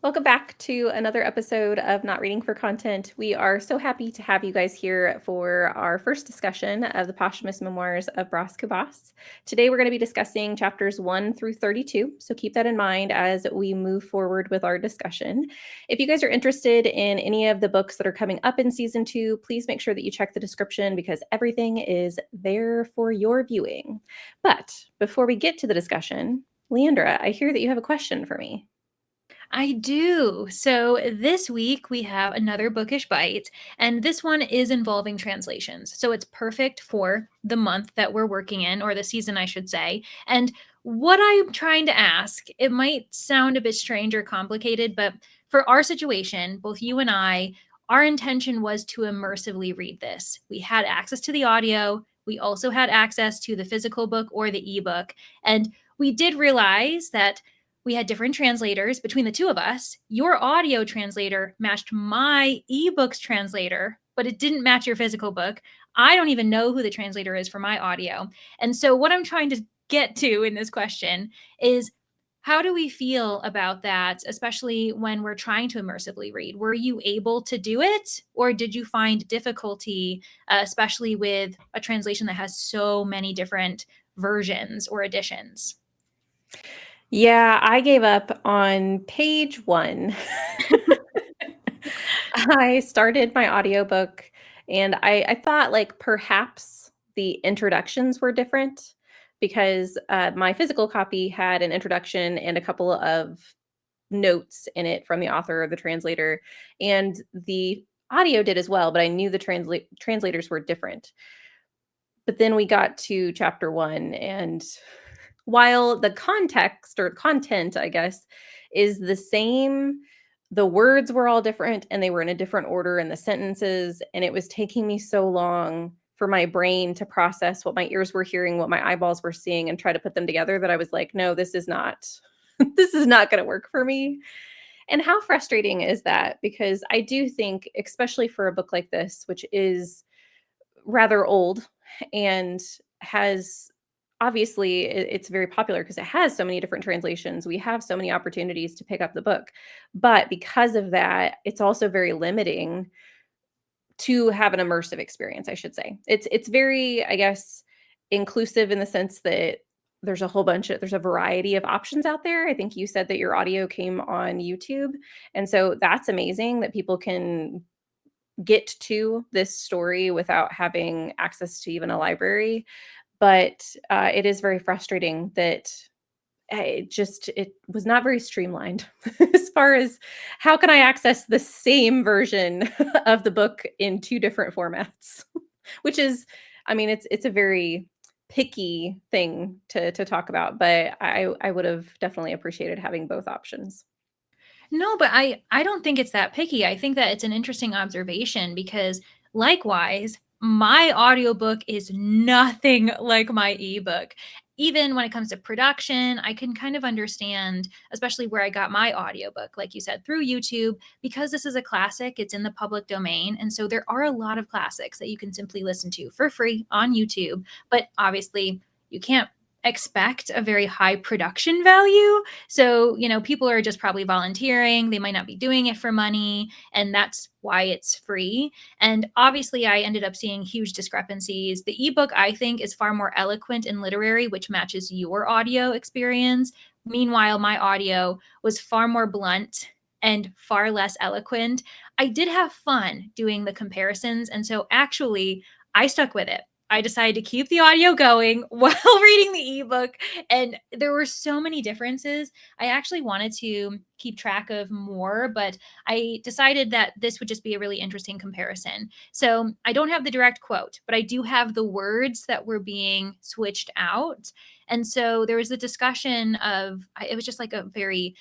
Welcome back to another episode of Not Reading for Content. We are so happy to have you guys here for our first discussion of the Posthumous Memoirs of Cubas. Today we're going to be discussing chapters 1 through 32, so keep that in mind as we move forward with our discussion. If you guys are interested in any of the books that are coming up in season 2, please make sure that you check the description because everything is there for your viewing. But before we get to the discussion, Leandra, I hear that you have a question for me. I do. So this week we have another bookish bite, and this one is involving translations. So it's perfect for the month that we're working in, or the season, I should say. And what I'm trying to ask, it might sound a bit strange or complicated, but for our situation, both you and I, our intention was to immersively read this. We had access to the audio. We also had access to the physical book or the ebook. And we did realize that we had different translators between the two of us. Your audio translator matched my ebooks translator, but it didn't match your physical book. I don't even know who the translator is for my audio. And so, what I'm trying to get to in this question is how do we feel about that, especially when we're trying to immersively read? Were you able to do it, or did you find difficulty, especially with a translation that has so many different versions or editions? Yeah, I gave up on page 1. I started my audiobook and I thought like perhaps the introductions were different because my physical copy had an introduction and a couple of notes in it from the author or the translator, and the audio did as well, but I knew the translators were different. But then we got to chapter 1, and while the context or content, I guess, is the same, the words were all different and they were in a different order in the sentences. And it was taking me so long for my brain to process what my ears were hearing, what my eyeballs were seeing, and try to put them together that I was like, no, this is not, this is not going to work for me. And how frustrating is that? Because I do think, especially for a book like this, which is rather old and has obviously it's very popular because it has so many different translations. We have so many opportunities to pick up the book. But because of that, it's also very limiting to have an immersive experience, I should say. It's very, I guess, inclusive in the sense that there's a variety of options out there. I think you said that your audio came on YouTube. And so that's amazing that people can get to this story without having access to even a library. But it is very frustrating that it was not very streamlined as far as how can I access the same version of the book in two different formats, which is, I mean, it's a very picky thing to talk about, but I would have definitely appreciated having both options. No, but I don't think it's that picky. I think that it's an interesting observation because likewise, my audiobook is nothing like my ebook. Even when it comes to production, I can kind of understand, especially where I got my audiobook, like you said, through YouTube, because this is a classic, it's in the public domain. And so there are a lot of classics that you can simply listen to for free on YouTube. But obviously, you can't expect a very high production value. So, people are just probably volunteering. They might not be doing it for money. And that's why it's free. And obviously, I ended up seeing huge discrepancies. The ebook, I think, is far more eloquent and literary, which matches your audio experience. Meanwhile, my audio was far more blunt and far less eloquent. I did have fun doing the comparisons. And so, actually, I stuck with it. I decided to keep the audio going while reading the ebook. And there were so many differences. I actually wanted to keep track of more, but I decided that this would just be a really interesting comparison. So I don't have the direct quote, but I do have the words that were being switched out. And so there was a discussion of, it was just like a very,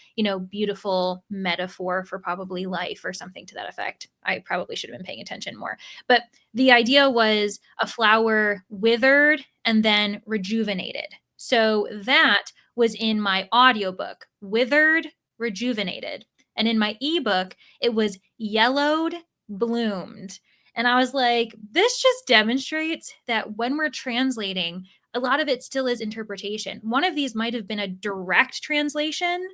beautiful metaphor for probably life or something to that effect. I probably should have been paying attention more. But the idea was a flower withered and then rejuvenated. So that was in my audiobook, withered, rejuvenated. And in my ebook, it was yellowed, bloomed. And I was like, this just demonstrates that when we're translating, a lot of it still is interpretation. One of these might have been a direct translation,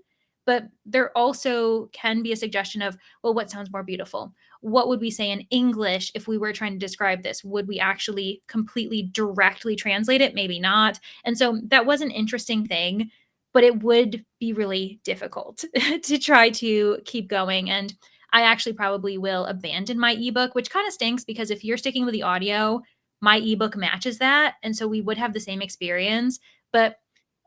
but there also can be a suggestion of, well, what sounds more beautiful? What would we say in English if we were trying to describe this? Would we actually completely directly translate it? Maybe not. And so that was an interesting thing, but it would be really difficult to try to keep going. And I actually probably will abandon my ebook, which kind of stinks because if you're sticking with the audio, my ebook matches that. And so we would have the same experience. But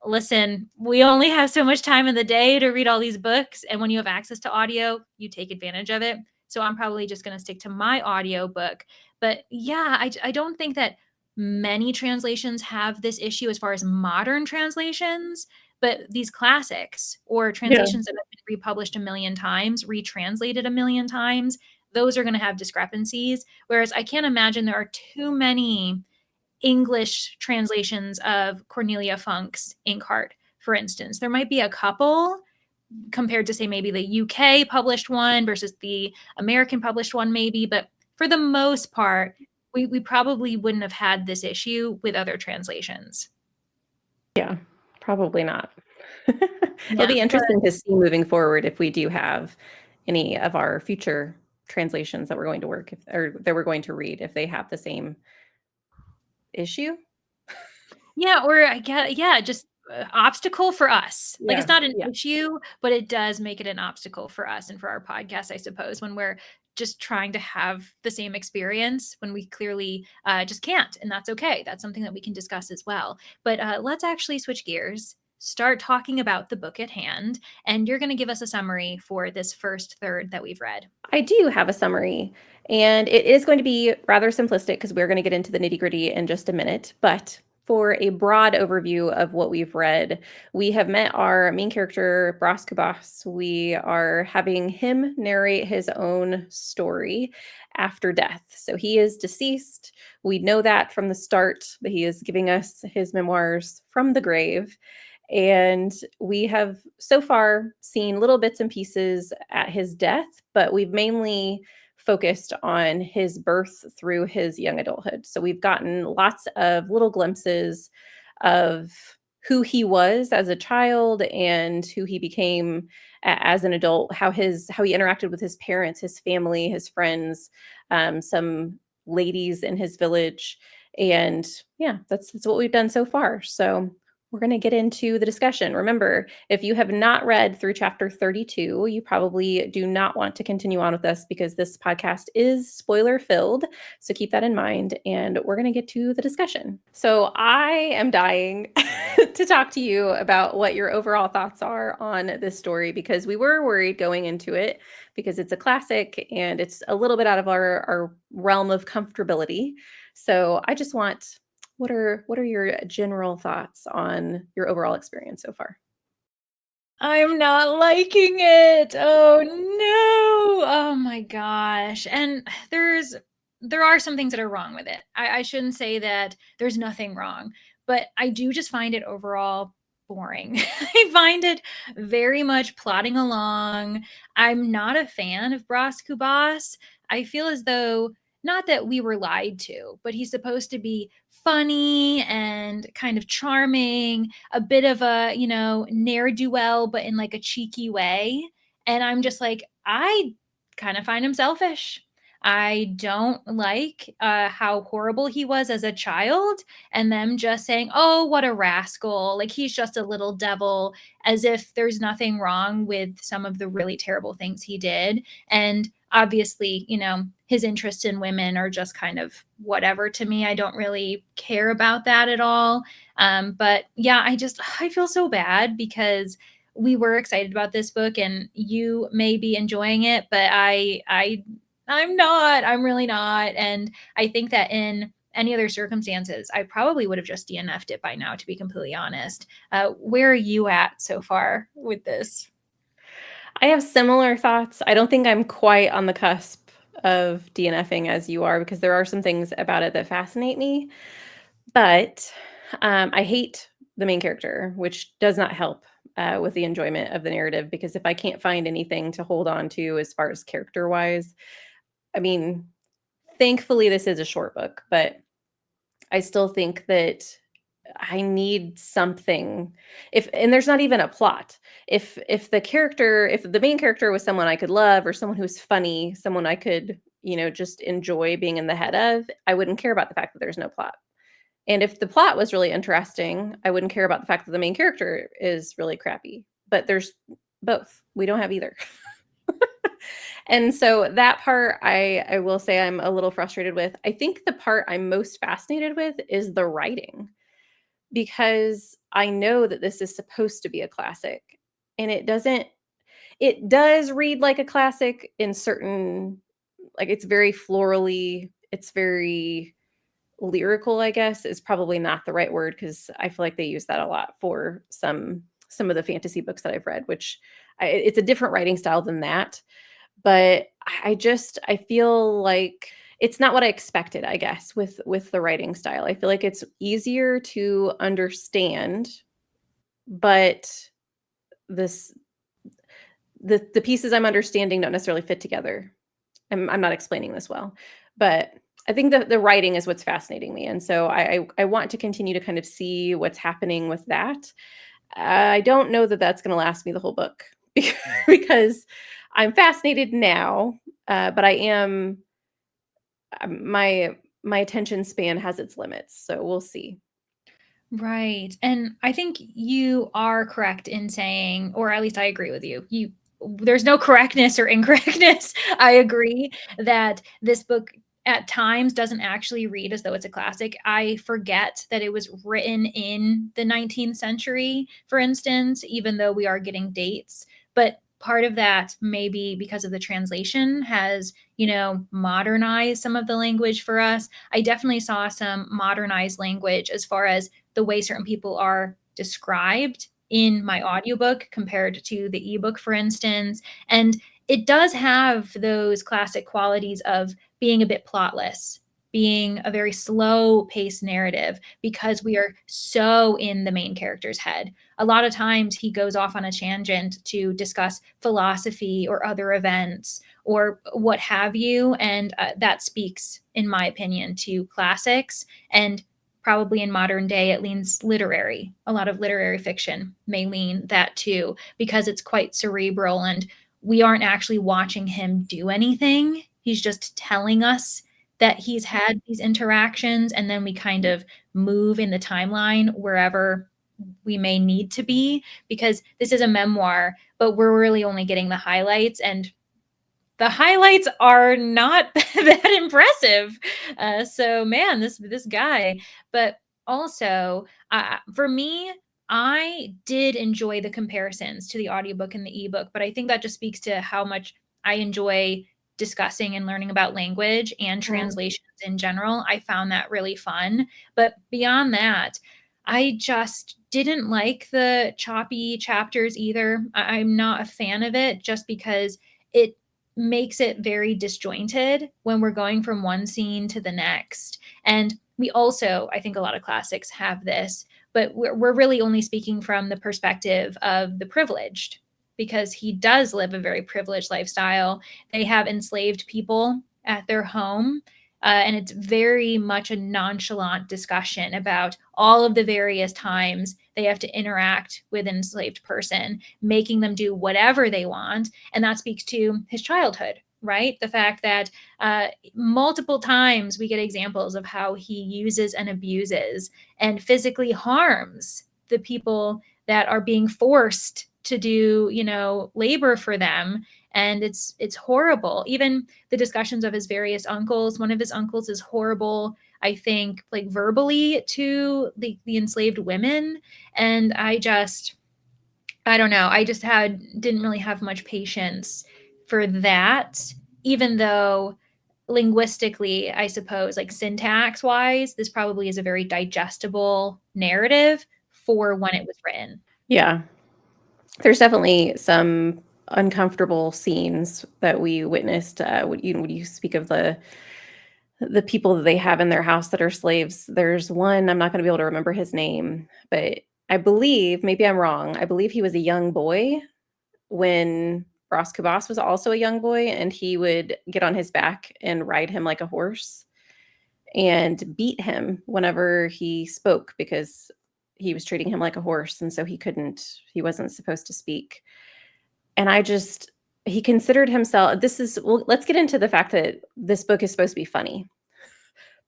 listen, we only have so much time in the day to read all these books. And when you have access to audio, you take advantage of it. So I'm probably just going to stick to my audio book. But yeah, I don't think that many translations have this issue as far as modern translations, but these classics or Yeah. translations that have been republished a million times, retranslated a million times, those are going to have discrepancies. Whereas I can't imagine there are too many English translations of Cornelia Funke's Inkheart, for instance. There might be a couple compared to, say, maybe the UK published one versus the American published one, maybe. But for the most part, we probably wouldn't have had this issue with other translations. Yeah, probably not. It'll Yeah, be but interesting to see moving forward if we do have any of our future translations that we're going to work or that we're going to read, if they have the same issue. yeah, or I get, yeah, just obstacle for us. Like it's Yeah, not an yeah. issue, but it does make it an obstacle for us and for our podcast, I suppose, when we're just trying to have the same experience when we clearly just can't. And that's okay. That's something that we can discuss as well. But let's actually switch gears, start talking about the book at hand. And you're going to give us a summary for this first third that we've read. I do have a summary, and it is going to be rather simplistic because we're going to get into the nitty-gritty in just a minute. But for a broad overview of what we've read, we have met our main character, Cubas. We are having him narrate his own story after death. So he is deceased. We know that from the start, that he is giving us his memoirs from the grave. And we have so far seen little bits and pieces at his death, but we've mainly focused on his birth through his young adulthood. So we've gotten lots of little glimpses of who he was as a child and who he became as an adult, how he interacted with his parents, his family, his friends, some ladies in his village. And yeah, that's what we've done so far. So we're going to get into the discussion. Remember, if you have not read through chapter 32, you probably do not want to continue on with us because this podcast is spoiler filled. So keep that in mind. And we're going to get to the discussion. So I am dying to talk to you about what your overall thoughts are on this story because we were worried going into it because it's a classic and it's a little bit out of our realm of comfortability. So I just want what are your general thoughts on your overall experience so far? I'm not liking it. Oh no. Oh my gosh. And there are some things that are wrong with it. I shouldn't say that there's nothing wrong, but I do just find it overall boring. I find it very much plodding along. I'm not a fan of Bras Cubas. I feel as though not that we were lied to, but he's supposed to be funny and kind of charming, a bit of a, ne'er-do-well, but in like a cheeky way. And I'm just like, I kind of find him selfish. I don't like how horrible he was as a child, and them just saying, oh, what a rascal. Like he's just a little devil, as if there's nothing wrong with some of the really terrible things he did. And obviously, his interests in women are just kind of whatever to me. I don't really care about that at all. But yeah, I feel so bad because we were excited about this book and you may be enjoying it, but I'm not. I'm really not. And I think that in any other circumstances, I probably would have just DNF'd it by now, to be completely honest. Where are you at so far with this? I have similar thoughts. I don't think I'm quite on the cusp of DNFing as you are because there are some things about it that fascinate me. But I hate the main character, which does not help with the enjoyment of the narrative because if I can't find anything to hold on to as far as character wise, I mean, thankfully this is a short book, but I still think that I need something. And there's not even a plot. If the main character was someone I could love or someone who's funny, someone I could, just enjoy being in the head of, I wouldn't care about the fact that there's no plot. And if the plot was really interesting, I wouldn't care about the fact that the main character is really crappy. But there's both. We don't have either. And so that part I will say I'm a little frustrated with. I think the part I'm most fascinated with is the writing, because I know that this is supposed to be a classic, and it does read like a classic in certain, like, it's very florally, it's very lyrical, I guess, is probably not the right word, because I feel like they use that a lot for some of the fantasy books that I've read, which it's a different writing style than that. But I feel like it's not what I expected, I guess, with the writing style. I feel like it's easier to understand, but this the pieces I'm understanding don't necessarily fit together. I'm not explaining this well, but I think the writing is what's fascinating me, and so I want to continue to kind of see what's happening with that. I don't know that that's going to last me the whole book because I'm fascinated now, but I am my attention span has its limits, so we'll see. Right. And I think you are correct in saying, or at least I agree with you. There's no correctness or incorrectness. I agree that this book at times doesn't actually read as though it's a classic. I forget that it was written in the 19th century, for instance, even though we are getting dates. But part of that maybe because of the translation has, modernized some of the language for us. I definitely saw some modernized language as far as the way certain people are described in my audiobook compared to the ebook, for instance. And it does have those classic qualities of being a bit plotless, being a very slow paced narrative because we are so in the main character's head. A lot of times he goes off on a tangent to discuss philosophy or other events or what have you. And that speaks, in my opinion, to classics. And probably in modern day, it leans literary. A lot of literary fiction may lean that too, because it's quite cerebral and we aren't actually watching him do anything. He's just telling us that he's had these interactions, and then we kind of move in the timeline wherever we may need to be, because this is a memoir, but we're really only getting the highlights. And the highlights are not that impressive. So man, this guy. But also, for me, I did enjoy the comparisons to the audiobook and the ebook, but I think that just speaks to how much I enjoy discussing and learning about language and Mm. translations in general. I found that really fun. But beyond that, I just didn't like the choppy chapters either. I'm not a fan of it just because it makes it very disjointed when we're going from one scene to the next. And we also, I think a lot of classics have this, but we're really only speaking from the perspective of the privileged because he does live a very privileged lifestyle. They have enslaved people at their home. And it's very much a nonchalant discussion about all of the various times they have to interact with an enslaved person, making them do whatever they want. And that speaks to his childhood, right? The fact that multiple times we get examples of how he uses and abuses and physically harms the people that are being forced to do, labor for them. And it's horrible. Even the discussions of his various uncles, one of his uncles is horrible, I think, like verbally to the enslaved women. And I don't know. I just didn't really have much patience for that, even though linguistically, I suppose, like syntax wise, this probably is a very digestible narrative for when it was written. Yeah. There's definitely some uncomfortable scenes that we witnessed, when you speak of the people that they have in their house that are slaves. There's one, I'm not gonna be able to remember his name, but I believe, maybe I'm wrong, I believe he was a young boy when Cubas was also a young boy, and he would get on his back and ride him like a horse and beat him whenever he spoke, because he was treating him like a horse, and so he wasn't supposed to speak. And he considered himself well, let's get into the fact that this book is supposed to be funny,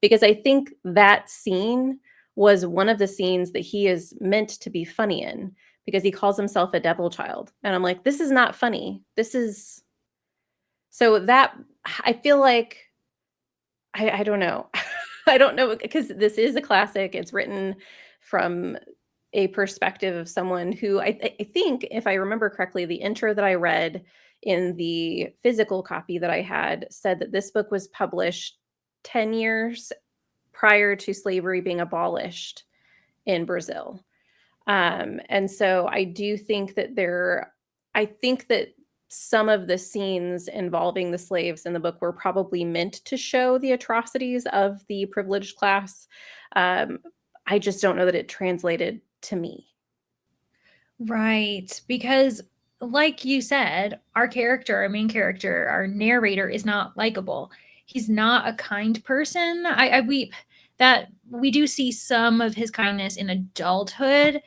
because I think that scene was one of the scenes that he is meant to be funny in, because he calls himself a devil child. And I'm like, this is not funny. This is so that I feel like I don't know. I don't know, because this is a classic. It's written from a perspective of someone who I think, if I remember correctly, the intro that I read in the physical copy that I had said that this book was published 10 years prior to slavery being abolished in Brazil. And so I think that some of the scenes involving the slaves in the book were probably meant to show the atrocities of the privileged class. Um, I just don't know that it translated to me. Right. Because, like you said, our main character, our narrator is not likable. He's not a kind person. We do see some of his kindness in adulthood.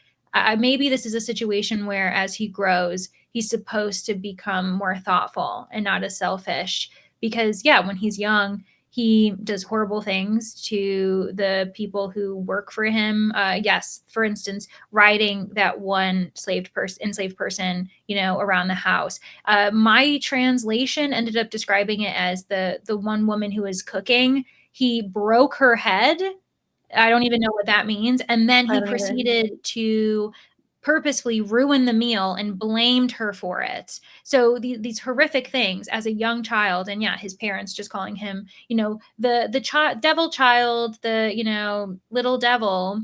Maybe this is a situation where, as he grows, he's supposed to become more thoughtful and not as selfish. Because, yeah, when he's young, he does horrible things to the people who work for him. Yes, for instance, riding that one enslaved person, around the house. My translation ended up describing it as the one woman who was cooking. He broke her head. I don't even know what that means. And then I he don't either. proceeded to purposefully ruin the meal and blamed her for it. So these horrific things as a young child, and yeah, his parents just calling him, the devil child, little devil.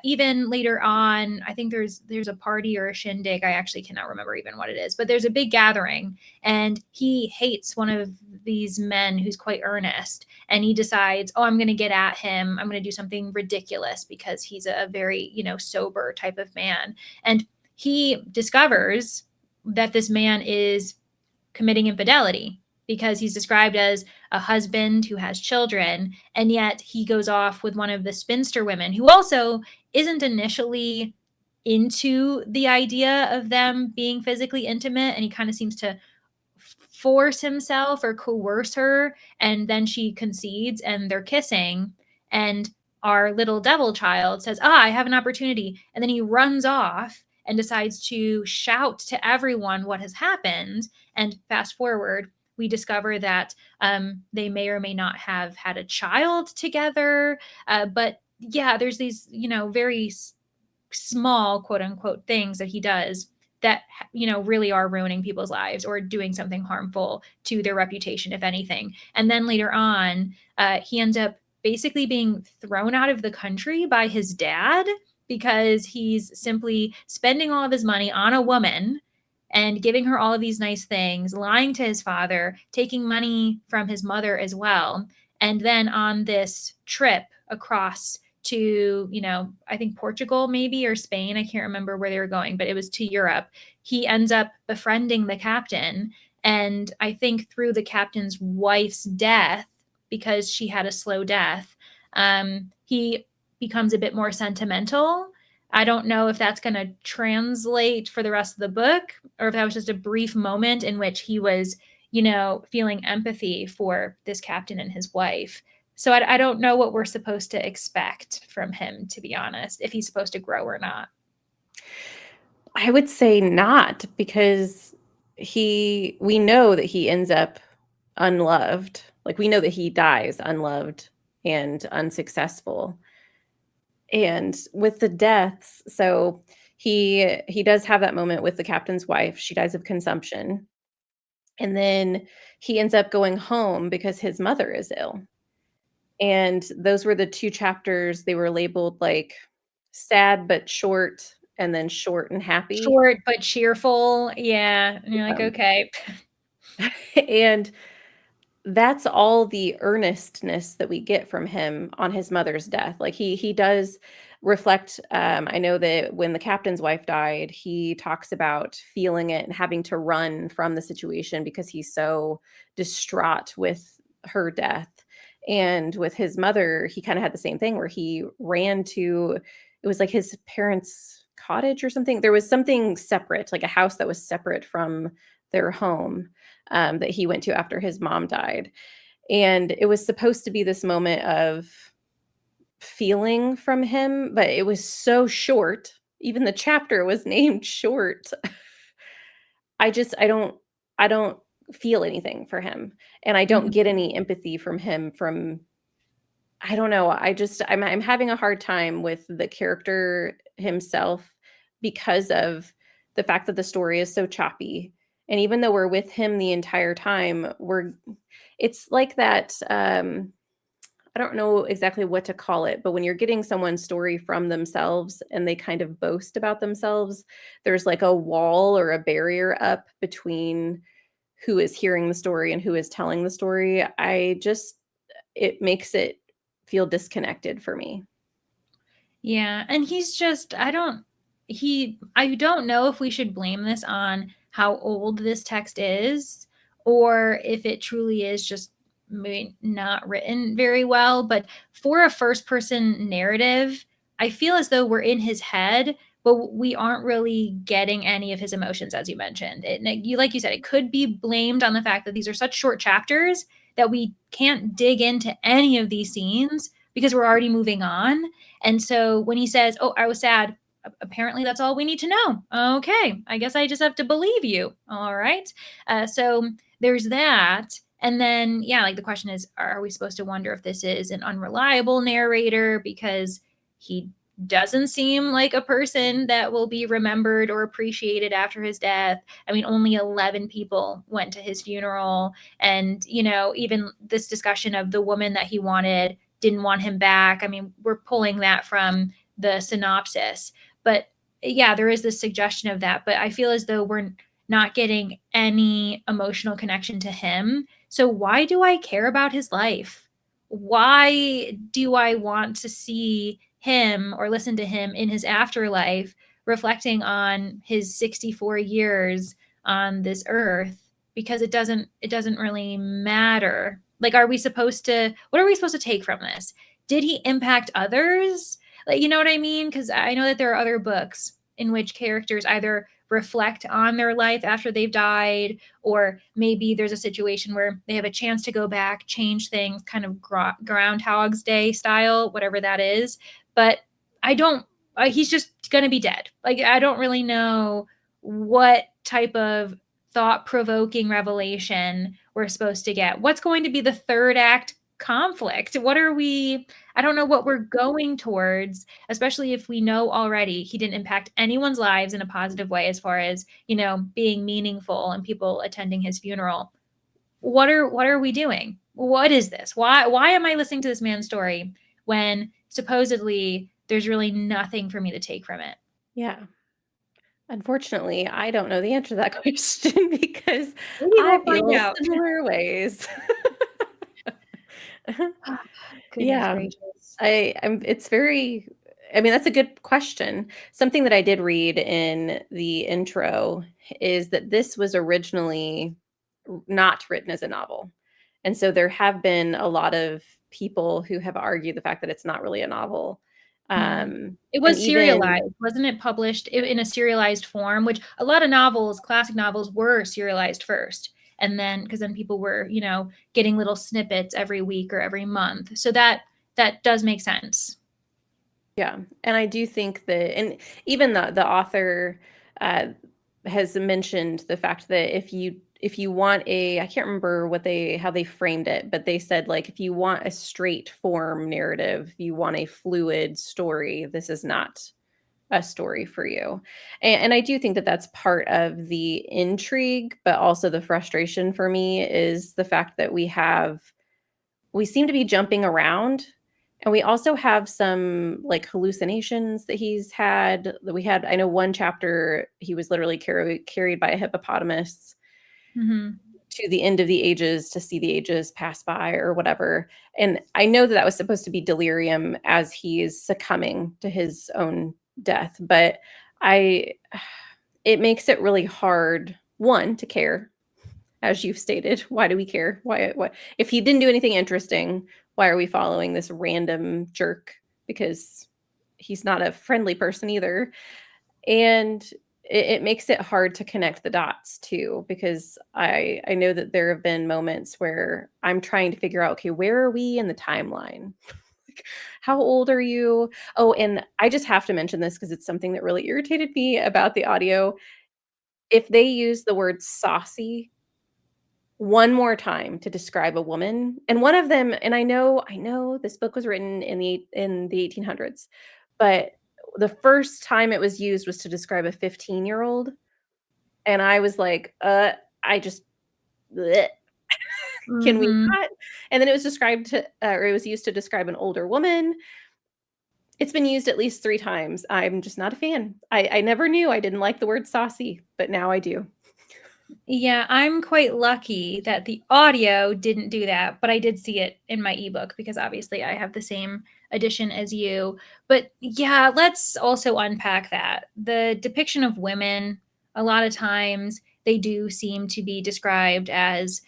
Even later on, I think there's a party or a shindig. I actually cannot remember even what it is, but there's a big gathering, and he hates one of these men who's quite earnest, and he decides, oh, I'm going to get at him. I'm going to do something ridiculous because he's a very, sober type of man. And he discovers that this man is committing infidelity because he's described as a husband who has children. And yet he goes off with one of the spinster women who also isn't initially into the idea of them being physically intimate. And he kind of seems to force himself or coerce her, and then she concedes and they're kissing, and our little devil child says, I have an opportunity, and then he runs off and decides to shout to everyone what has happened. And fast forward, we discover that they may or may not have had a child together, but yeah, there's these very small quote unquote things that he does that really are ruining people's lives or doing something harmful to their reputation, if anything. And then later on, he ends up basically being thrown out of the country by his dad because he's simply spending all of his money on a woman and giving her all of these nice things, lying to his father, taking money from his mother as well. And then on this trip across to, I think Portugal maybe, or Spain, I can't remember where they were going, but it was to Europe. He ends up befriending the captain. And I think through the captain's wife's death, because she had a slow death, he becomes a bit more sentimental. I don't know if that's going to translate for the rest of the book, or if that was just a brief moment in which he was, feeling empathy for this captain and his wife. So I don't know what we're supposed to expect from him, to be honest, if he's supposed to grow or not. I would say not, because we know that he ends up unloved. Like, we know that he dies unloved and unsuccessful. And with the deaths, so he does have that moment with the captain's wife. She dies of consumption. And then he ends up going home because his mother is ill. And those were the 2 chapters. They were labeled, like, sad but short, and then short and happy. Short but cheerful. Yeah. And you're like, Um, okay. and that's all the earnestness that we get from him on his mother's death. Like, he does reflect. I know that when the captain's wife died, he talks about feeling it and having to run from the situation because he's so distraught with her death. And with his mother, he kind of had the same thing where he ran to it was like his parents' cottage or something. There was something separate, like a house that was separate from their home, that he went to after his mom died. And it was supposed to be this moment of feeling from him, but it was so short. Even the chapter was named short. I don't feel anything for him, and I don't Mhm. get any empathy from him from I don't know, I'm having a hard time with the character himself because of the fact that the story is so choppy, and even though we're with him the entire time, it's like that, I don't know exactly what to call it, but when you're getting someone's story from themselves and they kind of boast about themselves, there's like a wall or a barrier up between who is hearing the story and who is telling the story. It makes it feel disconnected for me. Yeah, and he's just I don't know if we should blame this on how old this text is or if it truly is just maybe not written very well, but for a first person narrative, I feel as though we're in his head, but we aren't really getting any of his emotions as you mentioned. You like you said, it could be blamed on the fact that these are such short chapters that we can't dig into any of these scenes because we're already moving on. And so when he says, "Oh, I was sad," apparently that's all we need to know. Okay, I guess I just have to believe you. All right. So there's that. And then, yeah, like the question is, are we supposed to wonder if this is an unreliable narrator because he doesn't seem like a person that will be remembered or appreciated after his death? I mean, only 11 people went to his funeral. And, even this discussion of the woman that he wanted didn't want him back. I mean, we're pulling that from the synopsis. But yeah, there is this suggestion of that. But I feel as though we're not getting any emotional connection to him. So why do I care about his life? Why do I want to see him or listen to him in his afterlife reflecting on his 64 years on this earth? Because it doesn't really matter. Like, what are we supposed to take from this? Did he impact others? Like, you know what I mean? Because I know that there are other books in which characters either reflect on their life after they've died, or maybe there's a situation where they have a chance to go back, change things, kind of Groundhog's Day style, whatever that is. But I don't, he's just going to be dead. Like, I don't really know what type of thought provoking revelation we're supposed to get. What's going to be the third act conflict? I don't know what we're going towards, especially if we know already he didn't impact anyone's lives in a positive way as far as, being meaningful and people attending his funeral. What are we doing? What is this? Why am I listening to this man's story when supposedly there's really nothing for me to take from it? Yeah. Unfortunately, I don't know the answer to that question because Maybe I we'll find feel out. similar ways. Goodness Yeah. gracious. It's very I mean, that's a good question. Something that I did read in the intro is that this was originally not written as a novel. And so there have been a lot of people who have argued the fact that it's not really a novel. Mm. It And was even serialized, wasn't it published in a serialized form, which a lot of novels, classic novels, were serialized first. And then, because then people were, getting little snippets every week or every month. So that does make sense. yeah, and I do think that and even the author, uh, has mentioned the fact that if you want I can't remember how they framed it, but they said, like, if you want a straight form narrative, you want a fluid story, this is not a story for you. And I do think that that's part of the intrigue, but also the frustration for me is the fact that we seem to be jumping around, and we also have some, like, hallucinations that he's had that we had I know one chapter, he was literally carried by a hippopotamus Mhm. to the end of the ages to see the ages pass by or whatever, and I know that that was supposed to be delirium as he is succumbing to his own death, but I it makes it really hard, 1, to care, as you've stated. Why do we care? Why if he didn't do anything interesting, why are we following this random jerk? Because he's not a friendly person either. And it makes it hard to connect the dots too, because I know that there have been moments where I'm trying to figure out, okay, where are we in the timeline? Like, how old are you? Oh, and I just have to mention this because it's something that really irritated me about the audio. If they use the word saucy one more time to describe a woman, and one of them, and I know this book was written in the 1800s, but the first time it was used was to describe a 15-year-old, and I was like, I just bleh, can we Mhm. not? And then it was described to or it was used to describe an older woman. It's been used at least 3 times. I'm just not a fan. I never knew I didn't like the word saucy, but now I do. Yeah, I'm quite lucky that the audio didn't do that, but I did see it in my ebook because obviously I have the same edition as you. But yeah, let's also unpack that. The depiction of women, a lot of times, they do seem to be described as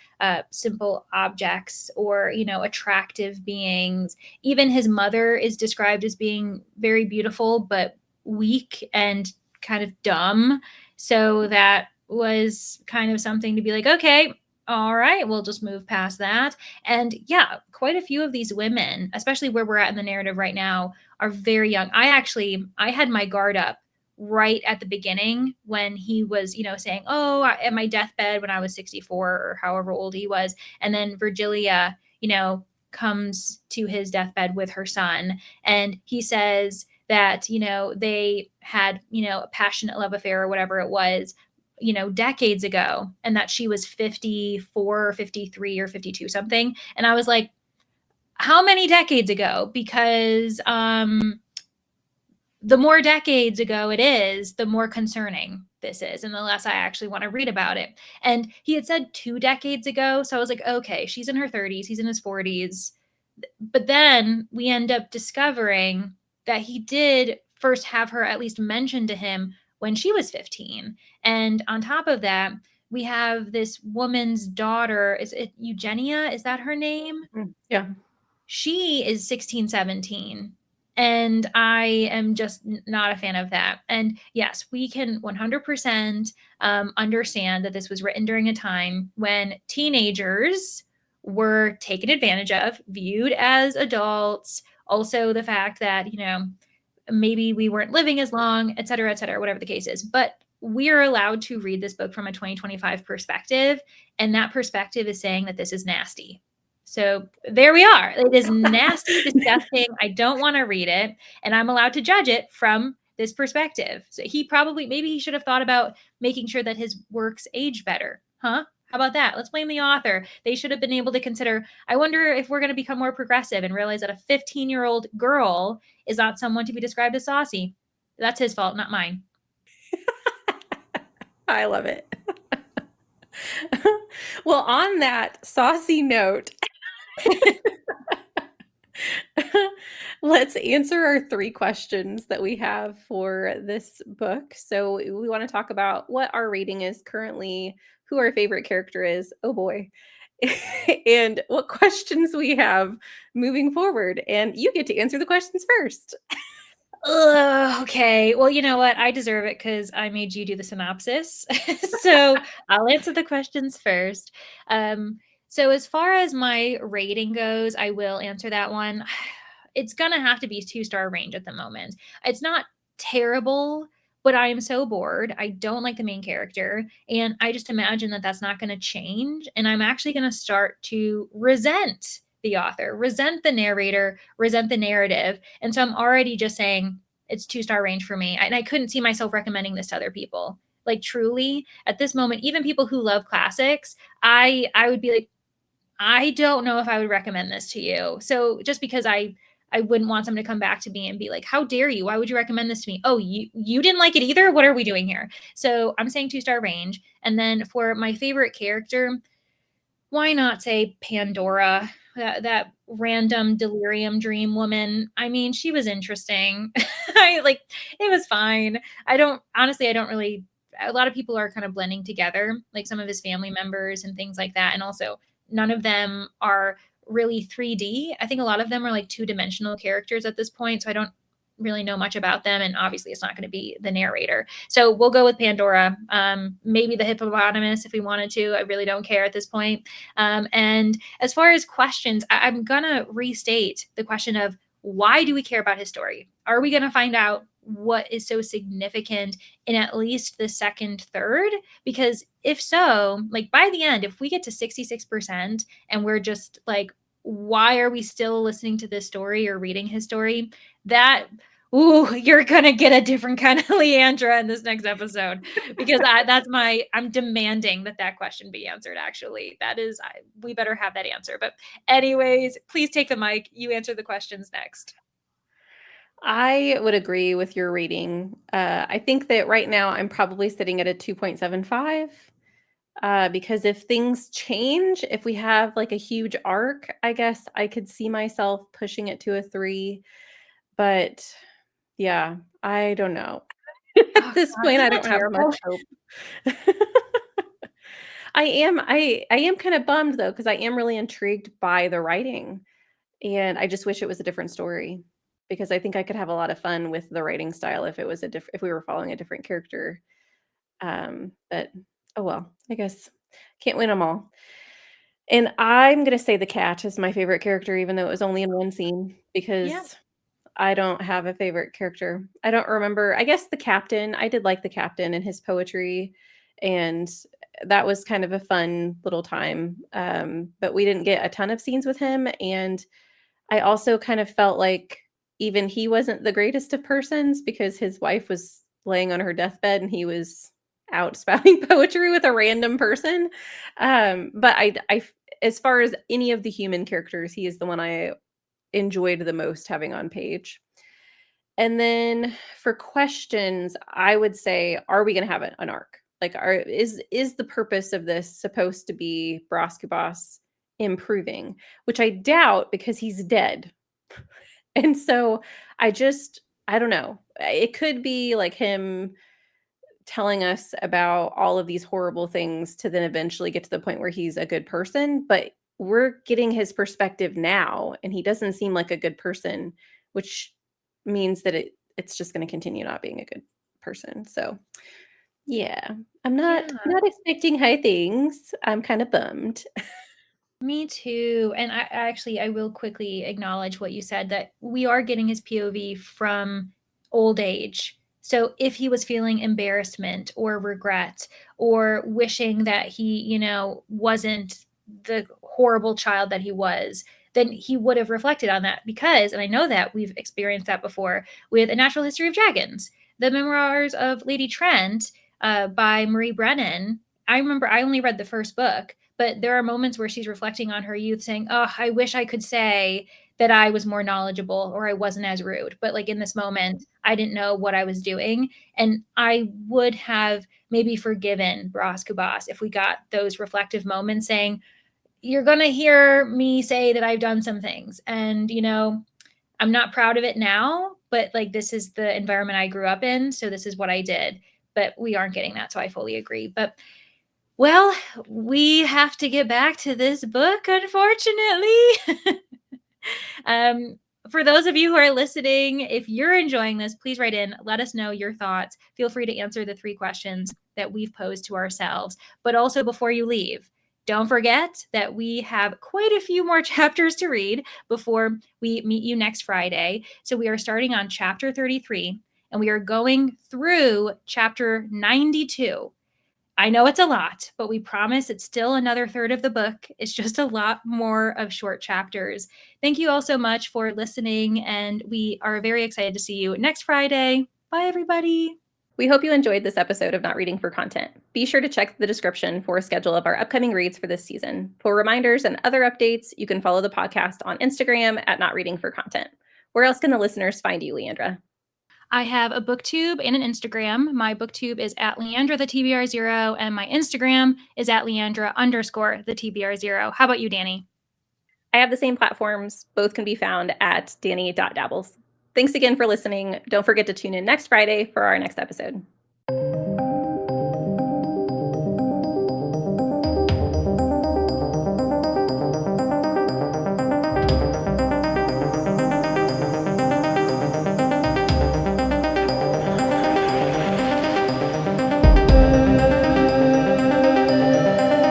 simple objects or, attractive beings. Even his mother is described as being very beautiful, but weak and kind of dumb. So that was kind of something to be like, okay, all right, we'll just move past that. And yeah, quite a few of these women, especially where we're at in the narrative right now, are very young. I had my guard up right at the beginning when he was, saying, "Oh, at my deathbed when I was 64 or however old he was." And then Virgilia, comes to his deathbed with her son and he says that, they had, a passionate love affair or whatever it was, decades ago, and that she was 54 or 53 or 52 something. And I was like, how many decades ago? Because the more decades ago it is, the more concerning this is, and the less I actually want to read about it. And he had said 2 decades ago. So I was like, okay, she's in her 30s, he's in his 40s. But then we end up discovering that he did first have her at least mention to him when she was 15. And on top of that, we have this woman's daughter. Is it Eugenia? Is that her name? Yeah. She is 16, 17. And I am just not a fan of that. And yes, we can 100% understand that this was written during a time when teenagers were taken advantage of, viewed as adults. Also, the fact that, maybe we weren't living as long, et cetera, whatever the case is. But we are allowed to read this book from a 2025 perspective. And that perspective is saying that this is nasty. So there we are. It is nasty, disgusting. I don't want to read it. And I'm allowed to judge it from this perspective. So maybe he should have thought about making sure that his works age better. Huh? How about that? Let's blame the author. They should have been able to consider. I wonder if we're going to become more progressive and realize that a 15-year-old girl is not someone to be described as saucy. That's his fault, not mine. I love it. Well, on that saucy note, let's answer our 3 questions that we have for this book. So we want to talk about what our rating is currently, who our favorite character is, oh boy, and what questions we have moving forward. And you get to answer the questions first. Ugh, okay. Well, you know what? I deserve it because I made you do the synopsis. So I'll answer the questions first. So as far as my rating goes, I will answer that one. It's gonna have to be 2-star range at the moment. It's not terrible, but I am so bored. I don't like the main character, and I just imagine that that's not gonna change. And I'm actually gonna start to resent the author, resent the narrator, resent the narrative. And so I'm already just saying it's 2-star range for me. And I couldn't see myself recommending this to other people. Like truly, at this moment, even people who love classics, I would be like, I don't know if I would recommend this to you. So just because I wouldn't want someone to come back to me and be like, how dare you? Why would you recommend this to me? Oh, you didn't like it either? What are we doing here? So I'm saying 2-star range. And then for my favorite character, why not say Pandora? That random delirium dream woman. I mean, she was interesting. It was fine. I don't really, a lot of people are kind of blending together, like some of his family members and things like that. And also, none of them are really 3D. I think a lot of them are like two-dimensional characters at this point. So I don't really know much about them, and obviously it's not going to be the narrator. So we'll go with Pandora, maybe the hippopotamus if we wanted to. I really don't care at this point. And as far as questions, I'm going to restate the question of, why do we care about his story? Are we going to find out what is so significant in at least the second third? Because if so, like by the end, if we get to 66% and we're just like, why are we still listening to this story or reading his story? That, ooh, you're gonna get a different kind of Leandra in this next episode, because I'm demanding that question be answered. Actually, we better have that answer. But anyways, please take the mic. You answer the questions next. I would agree with your rating. I think that right now I'm probably sitting at a 2.75, because if things change, if we have like a huge arc, I guess I could see myself pushing it to a 3. But yeah, I don't know. At Oh this gosh, point, isn't I that don't have much terrible? hope. I am kind of bummed though, because I am really intrigued by the writing, and I just wish it was a different story, because I think I could have a lot of fun with the writing style if it was if we were following a different character. But oh well, I guess can't win them all. And I'm gonna say the cat is my favorite character, even though it was only in one scene, Yeah. because I don't have a favorite character. I don't remember. I guess the captain, I did like the captain and his poetry, and that was kind of a fun little time. But we didn't get a ton of scenes with him, and I also kind of felt like even he wasn't the greatest of persons, because his wife was laying on her deathbed and he was out spouting poetry with a random person. But as far as any of the human characters, he is the one I enjoyed the most having on page. And then for questions, I would say, are we going to have an arc? Like, is the purpose of this supposed to be Cubas improving? Which I doubt, because he's dead. And so I don't know. It could be like him telling us about all of these horrible things to then eventually get to the point where he's a good person, but we're getting his perspective now, and he doesn't seem like a good person, which means that it's just going to continue not being a good person. So, yeah, I'm not Yeah. not expecting high things. I'm kind of bummed. Me too. And I will quickly acknowledge what you said, that we are getting his POV from old age. So if he was feeling embarrassment or regret or wishing that he, wasn't the horrible child that he was, then he would have reflected on that. Because, and I know that we've experienced that before with A Natural History of Dragons, the memoirs of Lady Trent, by Marie Brennan. I remember I only read the first book, but there are moments where she's reflecting on her youth, saying, "Oh, I wish I could say that I was more knowledgeable or I wasn't as rude. But like in this moment, I didn't know what I was doing." And I would have maybe forgiven Bras Cubas if we got those reflective moments saying, "You're going to hear me say that I've done some things. And, I'm not proud of it now, but like this is the environment I grew up in. So this is what I did." But we aren't getting that. So I fully agree. But well, we have to get back to this book, unfortunately. um, for those of you who are listening, if you're enjoying this, please write in. Let us know your thoughts. Feel free to answer the 3 questions that we've posed to ourselves. But also, before you leave, don't forget that we have quite a few more chapters to read before we meet you next Friday. So we are starting on chapter 33, and we are going through chapter 92. I know it's a lot, but we promise it's still another third of the book. It's just a lot more of short chapters. Thank you all so much for listening, and we are very excited to see you next Friday. Bye, everybody. We hope you enjoyed this episode of Not Reading for Content. Be sure to check the description for a schedule of our upcoming reads for this season. For reminders and other updates, you can follow the podcast on Instagram at Not Reading for Content. Where else can the listeners find you, Leandra? I have a booktube and an Instagram. My booktube is at Leandra the TBR0, and my Instagram is at Leandra_the TBR0. How about you, Danny? I have the same platforms. Both can be found at danny.dabbles. Thanks again for listening. Don't forget to tune in next Friday for our next episode.